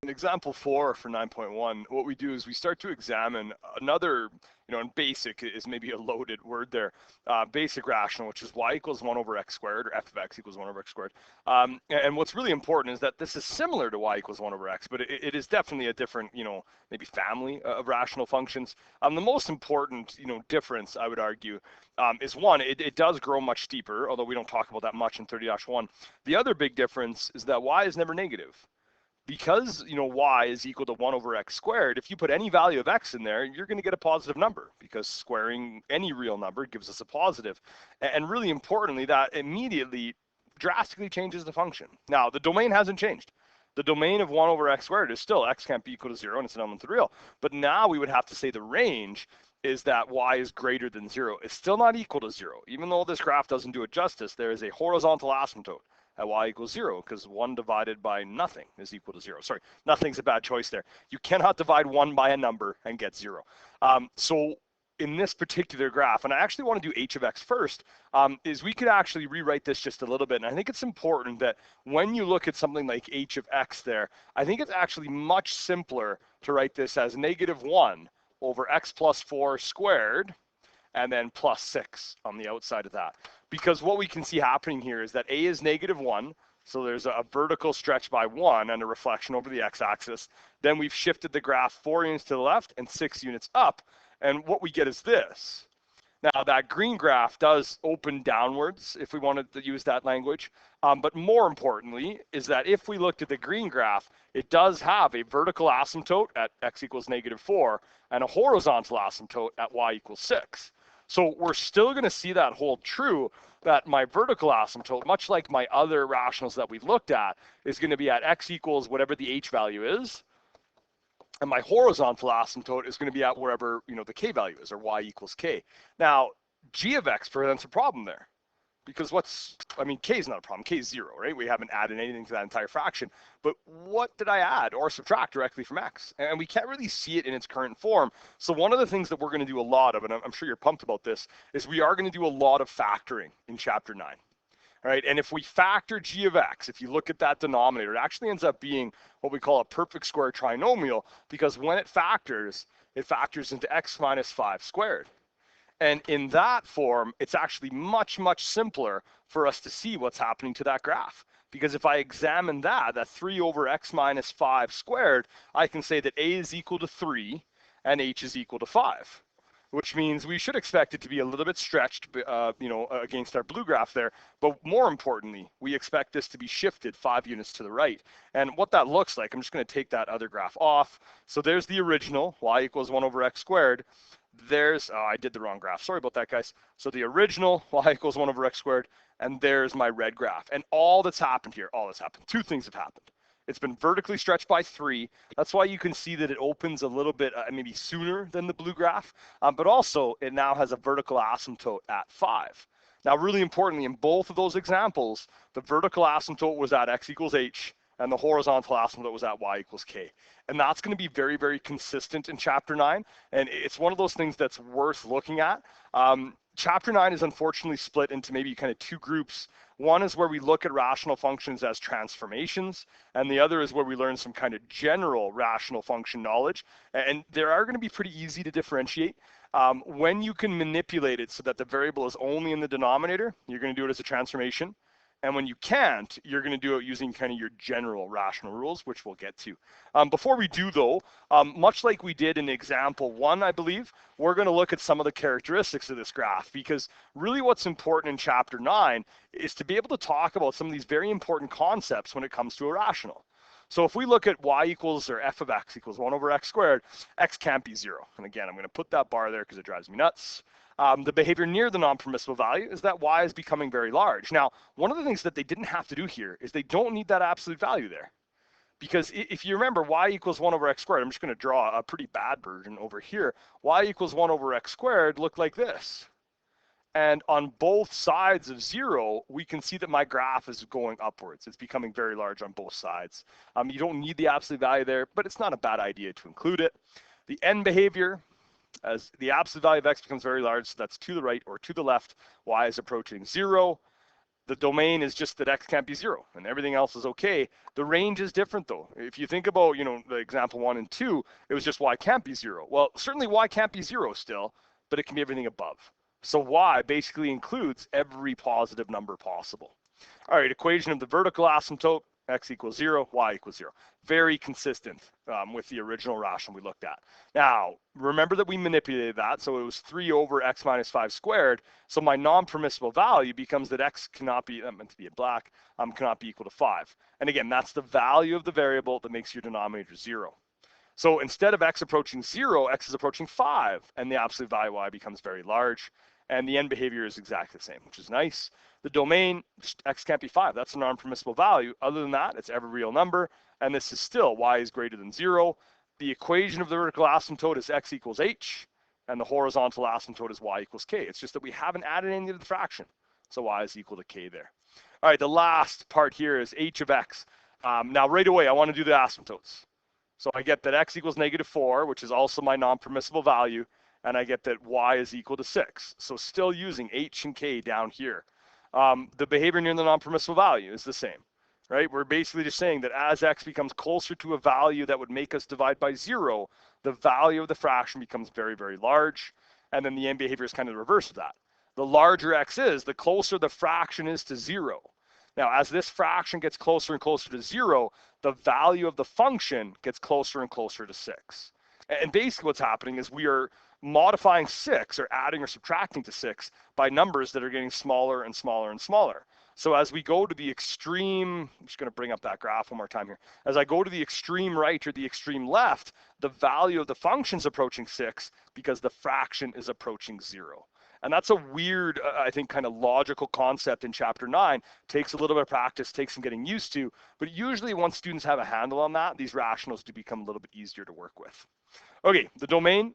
In example 4 for 9.1, what we do is we start to examine another, and basic is maybe a loaded word there, basic rational, which is y equals 1 over x squared, or f of x equals 1 over x squared. And what's really important is that this is similar to y equals 1 over x, but it is definitely a different, maybe family of rational functions. The most important, difference, I would argue, is one, it does grow much steeper, although we don't talk about that much in 30-1. The other big difference is that y is never negative. Because y is equal to 1 over x squared, if you put any value of x in there, you're going to get a positive number, because squaring any real number gives us a positive. And really importantly, that immediately drastically changes the function. Now, the domain hasn't changed. The domain of 1 over x squared is still x can't be equal to 0, and it's an element of the real. But now we would have to say the range is that y is greater than 0. It's still not equal to 0. Even though this graph doesn't do it justice, there is a horizontal asymptote at y equals 0, because 1 divided by nothing is equal to 0. Sorry, nothing's a bad choice there. You cannot divide 1 by a number and get 0. So in this particular graph, and I actually want to do h of x first, is we could actually rewrite this just a little bit. And I think it's important that when you look at something like h of x there, I think it's actually much simpler to write this as -1 over x plus 4 squared, and then plus 6 on the outside of that. Because what we can see happening here is that a is -1, so there's a vertical stretch by 1 and a reflection over the x-axis. Then we've shifted the graph 4 units to the left and 6 units up, and what we get is this. Now, that green graph does open downwards, if we wanted to use that language, but more importantly is that if we looked at the green graph, it does have a vertical asymptote at x equals -4 and a horizontal asymptote at y equals 6. So we're still going to see that hold true, that my vertical asymptote, much like my other rationals that we've looked at, is going to be at x equals whatever the h value is, and my horizontal asymptote is going to be at wherever the k value is, or y equals k. Now, g of x presents a problem there. Because k is not a problem, k is 0, right? We haven't added anything to that entire fraction, but what did I add or subtract directly from x? And we can't really see it in its current form. So one of the things that we're gonna do a lot of, and I'm sure you're pumped about this, is we are gonna do a lot of factoring in chapter 9. All right, and if we factor g of x, if you look at that denominator, it actually ends up being what we call a perfect square trinomial, because when it factors into x minus 5 squared. And in that form, it's actually much, much simpler for us to see what's happening to that graph. Because if I examine that 3 over x minus 5 squared, I can say that a is equal to 3 and h is equal to 5, which means we should expect it to be a little bit stretched, against our blue graph there. But more importantly, we expect this to be shifted 5 units to the right. And what that looks like, I'm just going to take that other graph off. So there's the original, y equals 1 over x squared. There's, I did the wrong graph. Sorry about that, guys. So the original y equals 1 over x squared, and there's my red graph. And all that's happened here, two things have happened. It's been vertically stretched by 3. That's why you can see that it opens a little bit, maybe sooner than the blue graph. But also, it now has a vertical asymptote at 5. Now, really importantly, in both of those examples, the vertical asymptote was at x equals h, and the horizontal asymptote was at y equals k. And that's going to be very, very consistent in chapter 9. And it's one of those things that's worth looking at. Chapter 9 is unfortunately split into maybe kind of two groups. One is where we look at rational functions as transformations, and the other is where we learn some kind of general rational function knowledge. And they are going to be pretty easy to differentiate. When you can manipulate it so that the variable is only in the denominator, you're going to do it as a transformation. And when you can't, you're going to do it using kind of your general rational rules, which we'll get to. Before we do, though, much like we did in example 1, I believe, we're going to look at some of the characteristics of this graph, because really what's important in chapter 9 is to be able to talk about some of these very important concepts when it comes to a rational. So if we look at y equals, or f of x equals 1 over x squared, x can't be 0. And again, I'm going to put that bar there because it drives me nuts. The behavior near the non-permissible value is that y is becoming very large. Now, one of the things that they didn't have to do here is they don't need that absolute value there. Because if you remember, y equals 1 over x squared, I'm just going to draw a pretty bad version over here. Y equals 1 over x squared looked like this. And on both sides of 0, we can see that my graph is going upwards. It's becoming very large on both sides. You don't need the absolute value there, but it's not a bad idea to include it. The end behavior, as the absolute value of x becomes very large, so that's to the right or to the left, y is approaching 0. The domain is just that x can't be 0 and everything else is okay. The range is different though. If you think about, the example 1 and 2, it was just y can't be 0. Well, certainly y can't be 0 still, but it can be everything above. So y basically includes every positive number possible. All right, equation of the vertical asymptote, x equals 0, y equals 0. Very consistent with the original rational we looked at. Now, remember that we manipulated that, so it was 3 over x minus 5 squared. So my non-permissible value becomes that x cannot be, that meant to be in black, cannot be equal to 5. And again, that's the value of the variable that makes your denominator 0. So instead of x approaching 0, x is approaching 5, and the absolute value y becomes very large. And the end behavior is exactly the same, which is nice. The domain, x can't be 5. That's a non-permissible value. Other than that, it's every real number. And this is still y is greater than 0. The equation of the vertical asymptote is x equals h. And the horizontal asymptote is y equals k. It's just that we haven't added any of the fraction. So y is equal to k there. All right, the last part here is h of x. Now, right away, I want to do the asymptotes. So I get that x equals -4, which is also my non-permissible value. And I get that y is equal to 6. So still using h and k down here. The behavior near the non-permissible value is the same, right? We're basically just saying that as x becomes closer to a value that would make us divide by 0, the value of the fraction becomes very, very large. And then the end behavior is kind of the reverse of that. The larger x is, the closer the fraction is to 0. Now, as this fraction gets closer and closer to 0, the value of the function gets closer and closer to 6. And basically what's happening is we are modifying 6 or adding or subtracting to 6 by numbers that are getting smaller and smaller and smaller. So as we go to the extreme, I'm just going to bring up that graph one more time here. As I go to the extreme right or the extreme left, the value of the function is approaching 6 because the fraction is approaching 0. And that's a weird, I think, kind of logical concept in chapter 9. Takes a little bit of practice, takes some getting used to, but usually once students have a handle on that, these rationals do become a little bit easier to work with. Okay, the domain,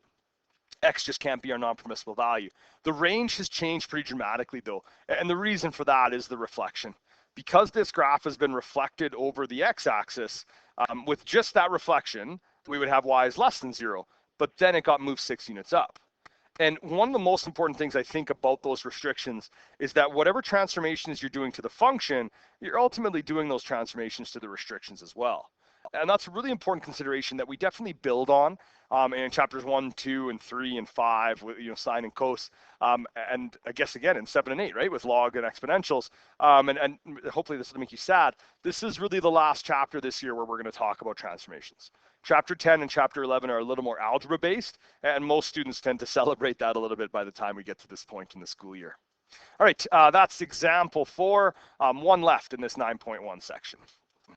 x just can't be our non-permissible value. The range has changed pretty dramatically though, and the reason for that is the reflection. Because this graph has been reflected over the x-axis, with just that reflection, we would have y is less than 0, but then it got moved 6 units up. And one of the most important things I think about those restrictions is that whatever transformations you're doing to the function, you're ultimately doing those transformations to the restrictions as well. And that's a really important consideration that we definitely build on in chapters 1, 2, and 3, and 5 with sine and cos, and I guess again in 7 and 8, right, with log and exponentials. And hopefully this will make you sad. This is really the last chapter this year where we're going to talk about transformations. Chapter 10 and chapter 11 are a little more algebra based, and most students tend to celebrate that a little bit by the time we get to this point in the school year. All right, that's example 4, one left in this 9.1 section.